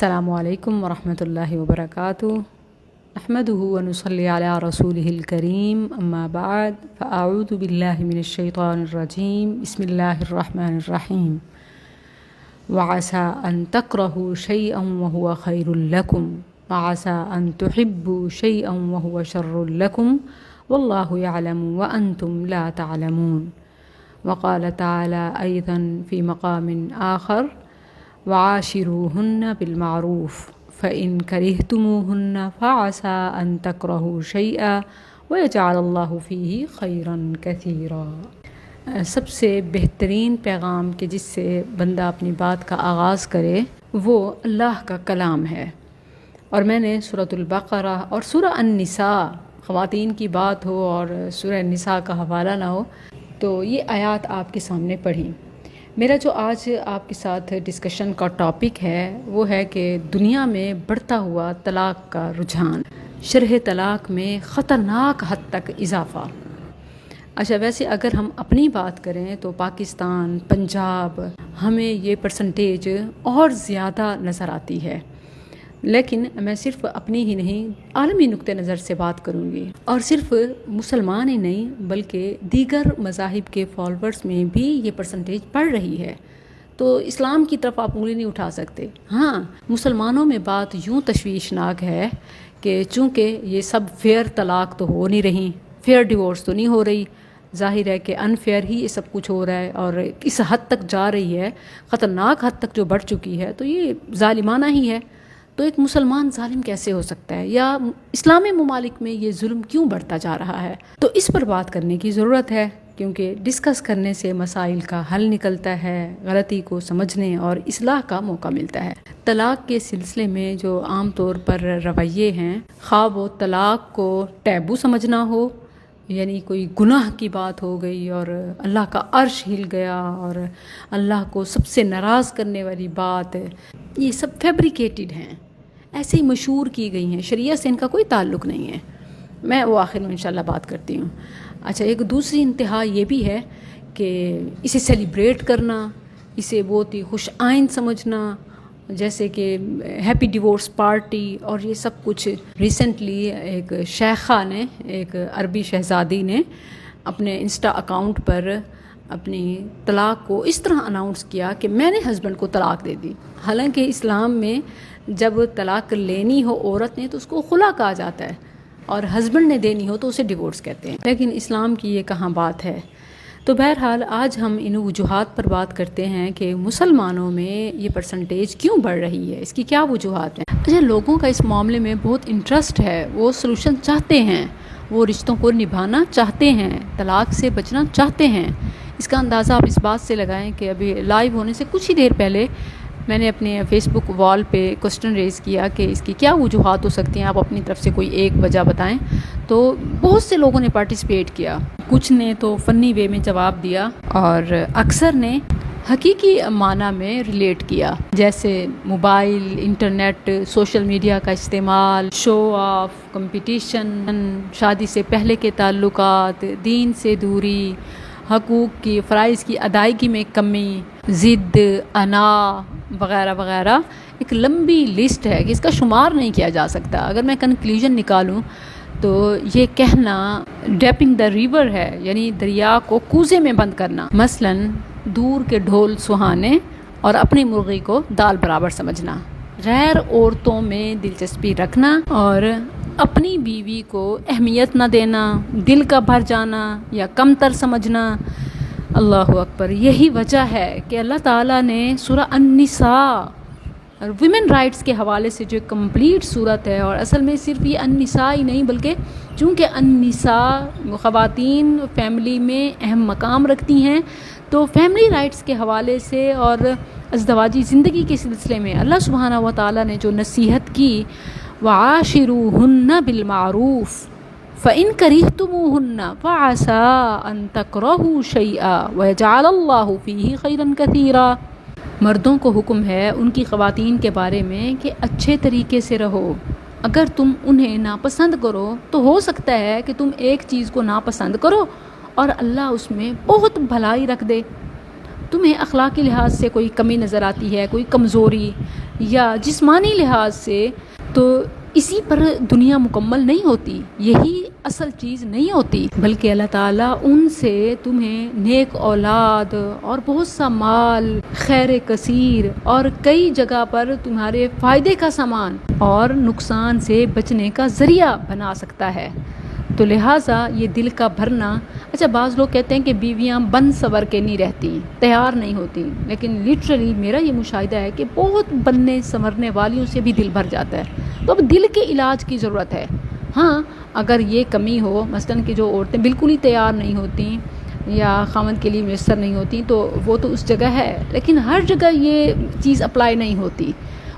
السلام علیکم ورحمۃ اللہ وبرکاتہ نحمده ونصلی علی رسولہ الکریم اما بعد فاعوذ باللہ من الشیطان الرجیم بسم اللہ الرحمن الرحیم وعسى ان تکرہوا شیئا وهو خیر لکم وعسى ان تحبوا شیئا وهو شر لکم واللہ یعلم وانتم لا تعلمون وقال تعالی ایضا فی مقام آخر وعاشروهن بالمعروف فإن كرهتموهن فعسى أن تكرهوا شيئا ويجعل الله فيه خيرا كثيرا۔ سب سے بہترین پیغام کہ جس سے بندہ اپنی بات کا آغاز کرے وہ اللہ کا کلام ہے، اور میں نے سورۃ البقرہ اور سورہ النساء، خواتین کی بات ہو اور سورہ النساء کا حوالہ نہ ہو، تو یہ آیات آپ کے سامنے پڑھی۔ میرا جو آج آپ کے ساتھ ڈسکشن کا ٹاپک ہے وہ ہے کہ دنیا میں بڑھتا ہوا طلاق کا رجحان، شرح طلاق میں خطرناک حد تک اضافہ۔ اچھا، ویسے اگر ہم اپنی بات کریں تو پاکستان، پنجاب، ہمیں یہ پرسنٹیج اور زیادہ نظر آتی ہے، لیکن میں صرف اپنی ہی نہیں عالمی نقطہ نظر سے بات کروں گی، اور صرف مسلمان ہی نہیں بلکہ دیگر مذاہب کے فالوورز میں بھی یہ پرسنٹیج بڑھ رہی ہے۔ تو اسلام کی طرف آپ انگلی نہیں اٹھا سکتے۔ ہاں، مسلمانوں میں بات یوں تشویشناک ہے کہ چونکہ یہ سب فیئر طلاق تو ہو نہیں رہی، فیئر ڈیورس تو نہیں ہو رہی، ظاہر ہے کہ انفیئر ہی یہ سب کچھ ہو رہا ہے، اور اس حد تک جا رہی ہے، خطرناک حد تک جو بڑھ چکی ہے، تو یہ ظالمانہ ہی ہے۔ تو ایک مسلمان ظالم کیسے ہو سکتا ہے، یا اسلامی ممالک میں یہ ظلم کیوں بڑھتا جا رہا ہے؟ تو اس پر بات کرنے کی ضرورت ہے، کیونکہ ڈسکس کرنے سے مسائل کا حل نکلتا ہے، غلطی کو سمجھنے اور اصلاح کا موقع ملتا ہے۔ طلاق کے سلسلے میں جو عام طور پر رویے ہیں، خواہ وہ طلاق کو ٹیبو سمجھنا ہو، یعنی کوئی گناہ کی بات ہو گئی اور اللہ کا عرش ہل گیا اور اللہ کو سب سے ناراض کرنے والی بات، یہ سب فیبریکیٹڈ ہیں، ایسے ہی مشہور کی گئی ہیں، شریعت سے ان کا کوئی تعلق نہیں ہے۔ میں وہ آخر میں انشاءاللہ بات کرتی ہوں۔ اچھا، ایک دوسری انتہا یہ بھی ہے کہ اسے سیلیبریٹ کرنا، اسے بہت ہی خوش آئند سمجھنا، جیسے کہ ہیپی ڈیورس پارٹی اور یہ سب کچھ۔ ریسنٹلی ایک شیخہ نے، ایک عربی شہزادی نے اپنے انسٹا اکاؤنٹ پر اپنی طلاق کو اس طرح اناؤنس کیا کہ میں نے ہسبینڈ کو طلاق دے دی۔ حالانکہ اسلام میں جب طلاق لینی ہو عورت نے تو اس کو خلا کہا جاتا ہے، اور ہسبینڈ نے دینی ہو تو اسے ڈیورس کہتے ہیں، لیکن اسلام کی یہ کہاں بات ہے۔ تو بہرحال آج ہم ان وجوہات پر بات کرتے ہیں کہ مسلمانوں میں یہ پرسنٹیج کیوں بڑھ رہی ہے، اس کی کیا وجوہات ہیں۔ اچھا، لوگوں کا اس معاملے میں بہت انٹرسٹ ہے، وہ سلوشن چاہتے ہیں، وہ رشتوں کو نبھانا چاہتے ہیں، طلاق سے بچنا چاہتے ہیں۔ اس کا اندازہ آپ اس بات سے لگائیں کہ ابھی لائیو ہونے سے کچھ ہی دیر پہلے میں نے اپنے فیس بک وال پہ کوسچن ریز کیا کہ اس کی کیا وجوہات ہو سکتی ہیں، آپ اپنی طرف سے کوئی ایک وجہ بتائیں۔ تو بہت سے لوگوں نے پارٹیسپیٹ کیا، کچھ نے تو فنی وے میں جواب دیا اور اکثر نے حقیقی معنی میں ریلیٹ کیا، جیسے موبائل، انٹرنیٹ، سوشل میڈیا کا استعمال، شو آف، کمپٹیشن، شادی سے پہلے کے تعلقات، دین سے دوری، حقوق کی، فرائض کی ادائیگی میں کمی، ضد، انا وغیرہ وغیرہ۔ ایک لمبی لسٹ ہے کہ اس کا شمار نہیں کیا جا سکتا۔ اگر میں کنکلوژن نکالوں تو یہ کہنا ڈیپنگ دا ریور ہے، یعنی دریا کو کوزے میں بند کرنا، مثلا دور کے ڈھول سہانے اور اپنی مرغی کو دال برابر سمجھنا، غیر عورتوں میں دلچسپی رکھنا اور اپنی بیوی کو اہمیت نہ دینا، دل کا بھر جانا یا کمتر سمجھنا۔ اللہ اکبر، یہی وجہ ہے کہ اللہ تعالیٰ نے سورہ النساء اور ویمن رائٹس کے حوالے سے جو کمپلیٹ صورت ہے، اور اصل میں صرف یہ النساء ہی نہیں بلکہ چونکہ النساء خواتین فیملی میں اہم مقام رکھتی ہیں، تو فیملی رائٹس کے حوالے سے اور ازدواجی زندگی کے سلسلے میں اللہ سبحانہ و تعالیٰ نے جو نصیحت کی، وَعَاشِرُوهُنَّ بِالْمَعْرُوفِ فَإِن كَرِهْتُمُوهُنَّ فَعَسَىٰ أَن تَكْرَهُوا شَيْئًا وَيَجْعَلَ اللَّهُ فِيهِ خَيْرًا كَثِيرًا۔ مردوں کو حکم ہے ان کی خواتین کے بارے میں کہ اچھے طریقے سے رہو، اگر تم انہیں ناپسند کرو تو ہو سکتا ہے کہ تم ایک چیز کو ناپسند کرو اور اللہ اس میں بہت بھلائی رکھ دے۔ تمہیں اخلاقی لحاظ سے کوئی کمی نظر آتی ہے، کوئی کمزوری یا جسمانی لحاظ سے، تو اسی پر دنیا مکمل نہیں ہوتی، یہی اصل چیز نہیں ہوتی، بلکہ اللہ تعالیٰ ان سے تمہیں نیک اولاد اور بہت سا مال، خیر کثیر اور کئی جگہ پر تمہارے فائدے کا سامان اور نقصان سے بچنے کا ذریعہ بنا سکتا ہے۔ تو لہٰذا یہ دل کا بھرنا، اچھا بعض لوگ کہتے ہیں کہ بیویاں بن سور کے نہیں رہتی، تیار نہیں ہوتی، لیکن لیٹرلی میرا یہ مشاہدہ ہے کہ بہت بننے سنورنے والیوں سے بھی دل بھر جاتا ہے۔ تو اب دل کے علاج کی ضرورت ہے۔ ہاں اگر یہ کمی ہو، مثلاً کہ جو عورتیں بالکل ہی تیار نہیں ہوتیں یا خاوند کے لیے میسر نہیں ہوتی، تو وہ تو اس جگہ ہے، لیکن ہر جگہ یہ چیز اپلائی نہیں ہوتی۔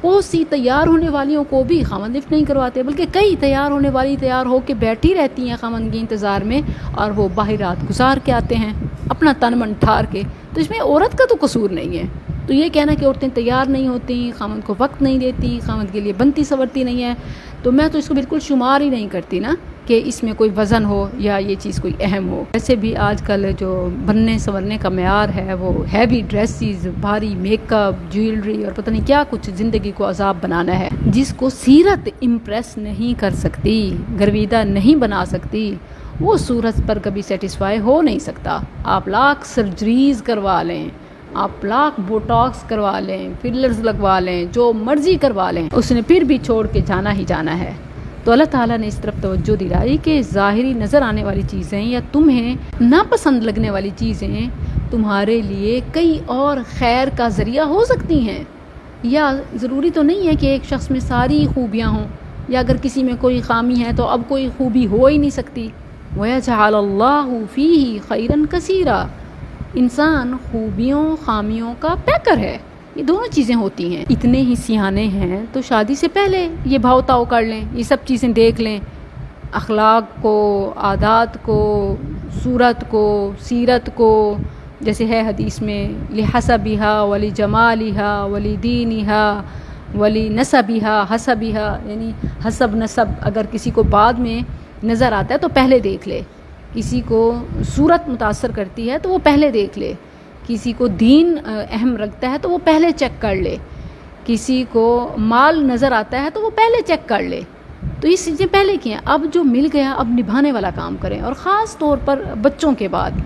بہت سی تیار ہونے والیوں کو بھی خاوند لفٹ نہیں کرواتے، بلکہ کئی تیار ہونے والی تیار ہو کے بیٹھی رہتی ہیں خاوند کے انتظار میں، اور وہ باہر رات گزار کے آتے ہیں اپنا تن من ٹھار کے۔ تو اس میں عورت کا تو قصور نہیں ہے۔ تو یہ کہنا کہ عورتیں تیار نہیں ہوتی، خاوند کو وقت نہیں دیتی، خاوند کے لیے بنتی سورتی نہیں ہے، تو میں تو اس کو بالکل شمار ہی نہیں کرتی نا کہ اس میں کوئی وزن ہو یا یہ چیز کوئی اہم ہو۔ ویسے بھی آج کل جو بننے سنورنے کا معیار ہے وہ ہیوی ڈریسز، بھاری میک اپ، جیولری اور پتہ نہیں کیا کچھ زندگی کو عذاب بنانا ہے، جس کو سیرت امپریس نہیں کر سکتی، گرویدہ نہیں بنا سکتی، وہ صورت پر کبھی سیٹسفائی ہو نہیں سکتا۔ آپ لاکھ سرجریز کروا لیں، آپ لاکھ بوٹاکس کروا لیں، فلرز لگوا لیں، جو مرضی کروا لیں، اس نے پھر بھی چھوڑ کے جانا ہی جانا ہے۔ تو اللہ تعالیٰ نے اس طرف توجہ دلائی کہ ظاہری نظر آنے والی چیزیں یا تمہیں ناپسند لگنے والی چیزیں تمہارے لیے کئی اور خیر کا ذریعہ ہو سکتی ہیں، یا ضروری تو نہیں ہے کہ ایک شخص میں ساری خوبیاں ہوں، یا اگر کسی میں کوئی خامی ہے تو اب کوئی خوبی ہو ہی نہیں سکتی۔ وَيَجْعَلَ اللَّهُ فِيهِ خَيْرًا كَثِيرًا، انسان خوبیوں خامیوں کا پیکر ہے، یہ دونوں چیزیں ہوتی ہیں۔ اتنے ہی سیانے ہیں تو شادی سے پہلے یہ بھاؤ تاؤ کر لیں، یہ سب چیزیں دیکھ لیں، اخلاق کو، عادات کو، صورت کو، سیرت کو، جیسے ہے حدیث میں لِحَسَبِهَا وَلِجَمَالِهَا وَلِدِينِهَا وَلِنَسَبِهَا حَسَبِهَا، یعنی حسب نسب اگر کسی کو بعد میں نظر آتا ہے تو پہلے دیکھ لے، کسی کو صورت متاثر کرتی ہے تو وہ پہلے دیکھ لے، کسی کو دین اہم رکھتا ہے تو وہ پہلے چیک کر لے، کسی کو مال نظر آتا ہے تو وہ پہلے چیک کر لے۔ تو یہ چیزیں پہلے کی ہیں، اب جو مل گیا اب نبھانے والا کام کریں، اور خاص طور پر بچوں کے بعد،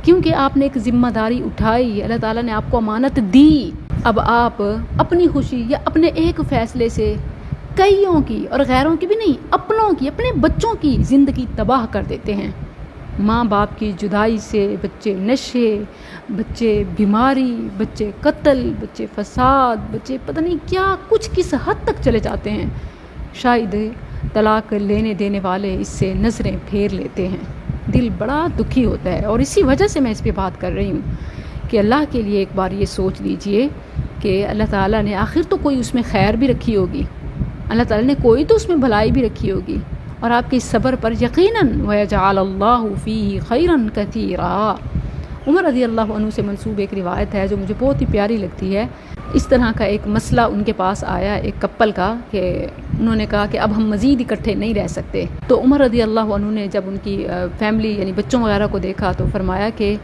کیونکہ آپ نے ایک ذمہ داری اٹھائی، اللہ تعالیٰ نے آپ کو امانت دی۔ اب آپ اپنی خوشی یا اپنے ایک فیصلے سے کئیوں کی، اور غیروں کی بھی نہیں، اپنوں کی، اپنے بچوں کی زندگی تباہ کر دیتے ہیں۔ ماں باپ کی جدائی سے بچے نشے، بچے بیماری، بچے قتل، بچے فساد، بچے پتہ نہیں کیا کچھ کس حد تک چلے جاتے ہیں۔ شاید طلاق لینے دینے والے اس سے نظریں پھیر لیتے ہیں، دل بڑا دکھی ہوتا ہے، اور اسی وجہ سے میں اس پہ بات کر رہی ہوں کہ اللہ کے لیے ایک بار یہ سوچ لیجئے کہ اللہ تعالیٰ نے آخر تو کوئی اس میں خیر بھی رکھی ہوگی، اللہ تعالیٰ نے کوئی تو اس میں بھلائی بھی رکھی ہوگی، اور آپ کے صبر پر یقیناً وَيَجْعَلَ اللَّهُ فِيهِ خَيْرًا كَثِيرًا۔ عمر رضی اللہ عنہ سے منسوب ایک روایت ہے جو مجھے بہت ہی پیاری لگتی ہے۔ اس طرح کا ایک مسئلہ ان کے پاس آیا ایک کپل کا، کہ انہوں نے کہا کہ اب ہم مزید اکٹھے نہیں رہ سکتے۔ تو عمر رضی اللہ عنہ نے جب ان کی فیملی یعنی بچوں وغیرہ کو دیکھا تو فرمایا کہ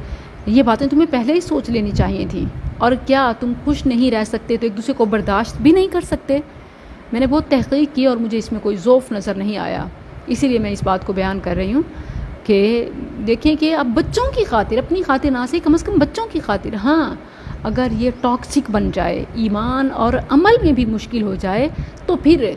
یہ باتیں تمہیں پہلے ہی سوچ لینی چاہیے تھیں، اور کیا تم خوش نہیں رہ سکتے تو ایک دوسرے کو برداشت بھی نہیں کر سکتے؟ میں نے بہت تحقیق کی اور مجھے اس میں کوئی ذوف نظر نہیں آیا، اسی لیے میں اس بات کو بیان کر رہی ہوں کہ دیکھیں کہ اب بچوں کی خاطر، اپنی خاطر نہ سے کم از کم بچوں کی خاطر، ہاں اگر یہ ٹاکسک بن جائے، ایمان اور عمل میں بھی مشکل ہو جائے، تو پھر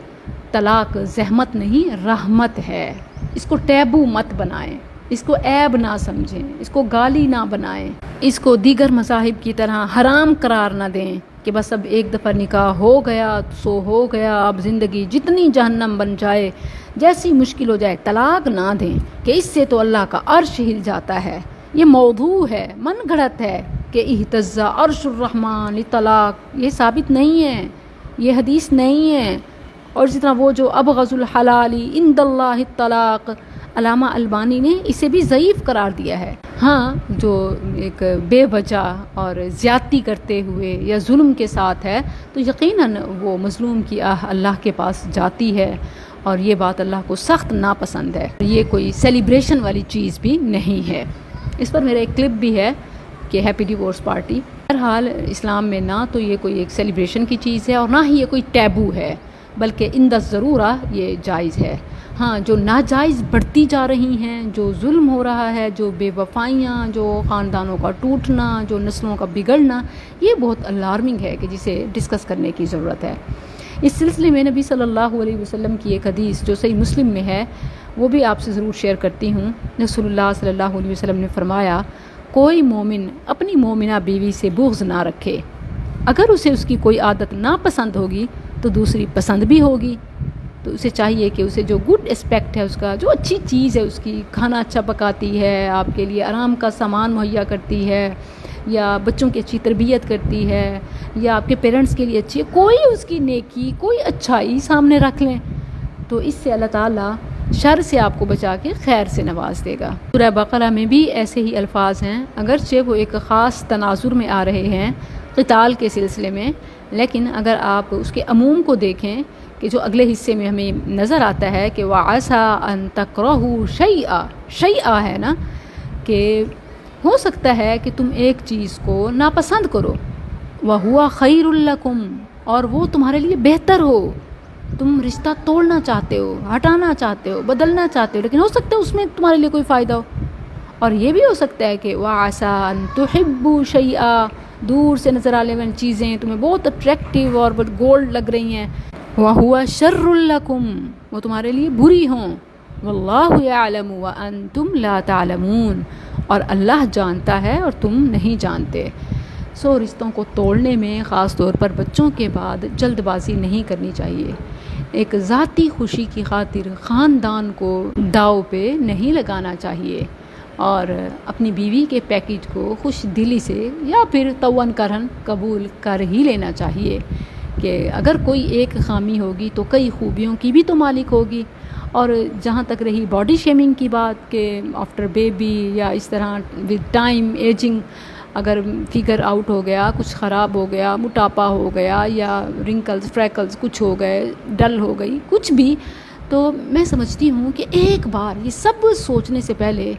طلاق زحمت نہیں رحمت ہے۔ اس کو ٹیبو مت بنائیں، اس کو عیب نہ سمجھیں، اس کو گالی نہ بنائیں، اس کو دیگر مذاہب کی طرح حرام قرار نہ دیں کہ بس اب ایک دفعہ نکاح ہو گیا سو ہو گیا، اب زندگی جتنی جہنم بن جائے، جیسی مشکل ہو جائے طلاق نہ دیں کہ اس سے تو اللہ کا عرش ہل جاتا ہے۔ یہ موضوع ہے، من گھڑت ہے کہ اہتز عرش الرحمن لطلاق، یہ ثابت نہیں ہے، یہ حدیث نہیں ہے۔ اور اسی طرح وہ جو ابغض الحلال عند اللہ الطلاق، علامہ البانی نے اسے بھی ضعیف قرار دیا ہے۔ ہاں جو ایک بے وجہ اور زیادتی کرتے ہوئے یا ظلم کے ساتھ ہے تو یقیناً وہ مظلوم کی آہ اللہ کے پاس جاتی ہے، اور یہ بات اللہ کو سخت ناپسند ہے۔ یہ کوئی سیلیبریشن والی چیز بھی نہیں ہے۔ اس پر میرا ایک کلپ بھی ہے کہ ہیپی ڈیورس پارٹی، بہرحال اسلام میں نہ تو یہ کوئی ایک سیلیبریشن کی چیز ہے اور نہ ہی یہ کوئی ٹیبو ہے، بلکہ عند الضرورہ یہ جائز ہے۔ ہاں، جو ناجائز بڑھتی جا رہی ہیں، جو ظلم ہو رہا ہے، جو بے وفائیاں، جو خاندانوں کا ٹوٹنا، جو نسلوں کا بگڑنا، یہ بہت الارمنگ ہے کہ جسے ڈسکس کرنے کی ضرورت ہے۔ اس سلسلے میں نبی صلی اللہ علیہ وسلم کی ایک حدیث جو صحیح مسلم میں ہے وہ بھی آپ سے ضرور شیئر کرتی ہوں۔ رسول اللہ صلی اللہ علیہ وسلم نے فرمایا، کوئی مومن اپنی مومنہ بیوی سے بغض نہ رکھے، اگر اسے اس کی کوئی عادت ناپسند ہوگی تو دوسری پسند بھی ہوگی۔ تو اسے چاہیے کہ اسے جو گڈ اسپیکٹ ہے اس کا، جو اچھی چیز ہے اس کی، کھانا اچھا پکاتی ہے، آپ کے لیے آرام کا سامان مہیا کرتی ہے، یا بچوں کی اچھی تربیت کرتی ہے، یا آپ کے پیرنٹس کے لیے اچھی ہے، کوئی اس کی نیکی، کوئی اچھائی سامنے رکھ لیں تو اس سے اللہ تعالیٰ شر سے آپ کو بچا کے خیر سے نواز دے گا۔ سورہ بقرہ میں بھی ایسے ہی الفاظ ہیں، اگرچہ وہ ایک خاص تناظر میں آ رہے ہیں قتال کے سلسلے میں، لیکن اگر آپ اس کے عموم کو دیکھیں کہ جو اگلے حصے میں ہمیں نظر آتا ہے کہ وَعَسَىٰ أَن تَكْرَهُوا شَيْئًا ہے نا، کہ ہو سکتا ہے کہ تم ایک چیز کو ناپسند کرو، وَهُوَ خَيْرٌ لَكُمْ، اور وہ تمہارے لیے بہتر ہو، تم رشتہ توڑنا چاہتے ہو، ہٹانا چاہتے ہو، بدلنا چاہتے ہو، لیکن ہو سکتا ہے اس میں تمہارے لیے کوئی فائدہ ہو۔ اور یہ بھی ہو سکتا ہے کہ وَعَسَىٰ أَن تُحِبُّوا شَيْئًا، دور سے نظر آنے والی چیزیں تمہیں بہت اٹریکٹیو اور بہت گولڈ لگ رہی ہیں، وَهُوَ شَرٌّ لَكُمْ، وہ تمہارے لیے بری ہوں، وَاللَّهُ يَعْلَمُ وَأَنْتُمْ لَا تَعْلَمُونَ، اور اللہ جانتا ہے اور تم نہیں جانتے۔ رشتوں کو توڑنے میں خاص طور پر بچوں کے بعد جلد بازی نہیں کرنی چاہیے۔ ایک ذاتی خوشی کی خاطر خاندان کو داؤ پہ نہیں لگانا چاہیے، اور اپنی بیوی کے پیکج کو خوش دلی سے یا پھر توان کرہن قبول کر ہی لینا چاہیے کہ اگر کوئی ایک خامی ہوگی تو کئی خوبیوں کی بھی تو مالک ہوگی۔ اور جہاں تک رہی باڈی شیمنگ کی بات کہ آفٹر بیبی یا اس طرح ود ٹائم ایجنگ اگر فگر آؤٹ ہو گیا، کچھ خراب ہو گیا، موٹاپا ہو گیا، یا رنکلز فریکلز کچھ ہو گئے، ڈل ہو گئی، کچھ بھی، تو میں سمجھتی ہوں کہ ایک بار یہ سب سوچنے سے پہلے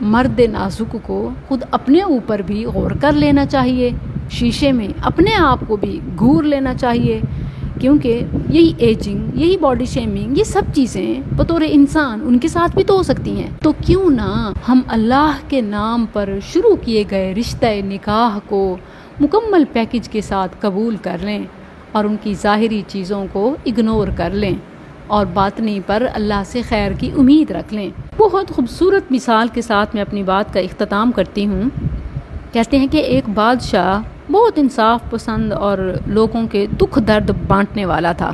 مرد نازک کو خود اپنے اوپر بھی غور کر لینا چاہیے، شیشے میں اپنے آپ کو بھی گھور لینا چاہیے، کیونکہ یہی ایجنگ، یہی باڈی شیمنگ، یہ سب چیزیں بطور انسان ان کے ساتھ بھی تو ہو سکتی ہیں۔ تو کیوں نہ ہم اللہ کے نام پر شروع کیے گئے رشتہ نکاح کو مکمل پیکج کے ساتھ قبول کر لیں اور ان کی ظاہری چیزوں کو اگنور کر لیں اور باطنی پر اللہ سے خیر کی امید رکھ لیں۔ بہت خوبصورت مثال کے ساتھ میں اپنی بات کا اختتام کرتی ہوں۔ کہتے ہیں کہ ایک بادشاہ بہت انصاف پسند اور لوگوں کے دکھ درد بانٹنے والا تھا،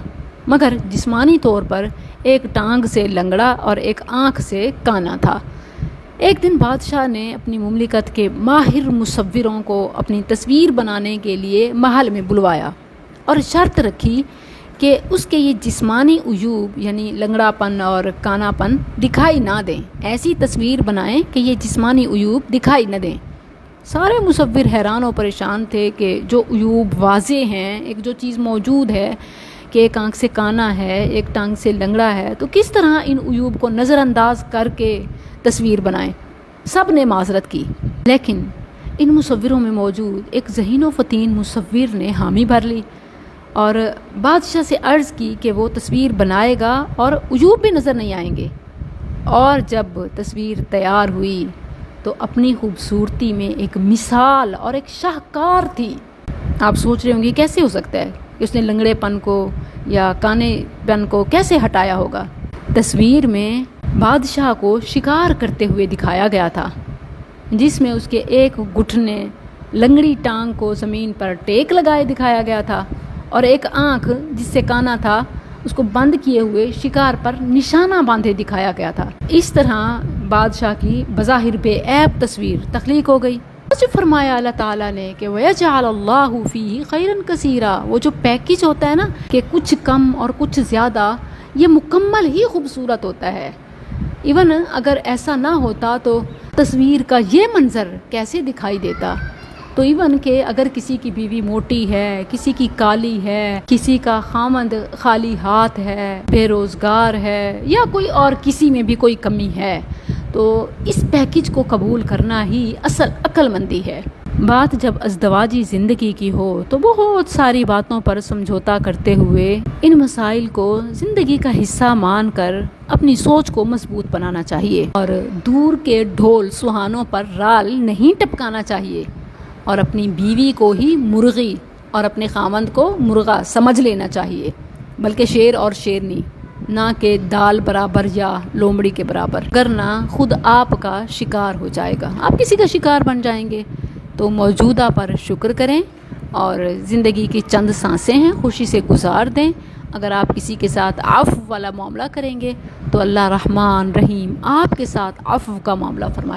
مگر جسمانی طور پر ایک ٹانگ سے لنگڑا اور ایک آنکھ سے کانا تھا۔ ایک دن بادشاہ نے اپنی مملکت کے ماہر مصوروں کو اپنی تصویر بنانے کے لیے محل میں بلوایا اور شرط رکھی کہ اس کے یہ جسمانی عیوب یعنی لنگڑا پن اور کانا پن دکھائی نہ دیں، ایسی تصویر بنائیں کہ یہ جسمانی عیوب دکھائی نہ دیں۔ سارے مصور حیران و پریشان تھے کہ جو عیوب واضح ہیں، ایک جو چیز موجود ہے کہ ایک آنکھ سے کانا ہے، ایک ٹانگ سے لنگڑا ہے، تو کس طرح ان عیوب کو نظر انداز کر کے تصویر بنائیں۔ سب نے معذرت کی، لیکن ان مصوروں میں موجود ایک ذہین و فطین مصور نے حامی بھر لی اور بادشاہ سے عرض کی کہ وہ تصویر بنائے گا اور عیوب بھی نظر نہیں آئیں گے۔ اور جب تصویر تیار ہوئی تو اپنی خوبصورتی میں ایک مثال اور ایک شاہکار تھی۔ آپ سوچ رہے ہوں گے کیسے ہو سکتا ہے کہ اس نے لنگڑے پن کو یا کانے پن کو کیسے ہٹایا ہوگا۔ تصویر میں بادشاہ کو شکار کرتے ہوئے دکھایا گیا تھا، جس میں اس کے ایک گھٹنے لنگڑی ٹانگ کو زمین پر ٹیک لگائے دکھایا گیا تھا اور ایک آنکھ جس سے کانا تھا اس کو بند کیے ہوئے شکار پر نشانہ باندھے دکھایا گیا تھا۔ اس طرح بادشاہ کی بظاہر بے عیب تصویر تخلیق ہو گئی۔ جو فرمایا اللہ تعالیٰ نے کہ وَيَجْعَلَ اللَّهُ فِيهِ خَيْرًا كَثِيرًا، وہ جو پیکج ہوتا ہے نا کہ کچھ کم اور کچھ زیادہ، یہ مکمل ہی خوبصورت ہوتا ہے۔ ایون اگر ایسا نہ ہوتا تو تصویر کا یہ منظر کیسے دکھائی دیتا۔ تو ایون کہ اگر کسی کی بیوی موٹی ہے، کسی کی کالی ہے، کسی کا خامند خالی ہاتھ ہے، بے روزگار ہے، یا کوئی اور کسی میں بھی کوئی کمی ہے، تو اس پیکج کو قبول کرنا ہی اصل عقل مندی ہے۔ بات جب ازدواجی زندگی کی ہو تو بہت ساری باتوں پر سمجھوتا کرتے ہوئے ان مسائل کو زندگی کا حصہ مان کر اپنی سوچ کو مضبوط بنانا چاہیے، اور دور کے ڈھول سہانوں پر رال نہیں ٹپکانا چاہیے، اور اپنی بیوی کو ہی مرغی اور اپنے خامند کو مرغا سمجھ لینا چاہیے، بلکہ شیر اور شیرنی، نہ کہ دال برابر یا لومڑی کے برابر، ورنہ خود آپ کا شکار ہو جائے گا، آپ کسی کا شکار بن جائیں گے۔ تو موجودہ پر شکر کریں، اور زندگی کی چند سانسیں ہیں، خوشی سے گزار دیں۔ اگر آپ کسی کے ساتھ عفو والا معاملہ کریں گے تو اللہ رحمان رحیم آپ کے ساتھ عفو کا معاملہ فرمائے۔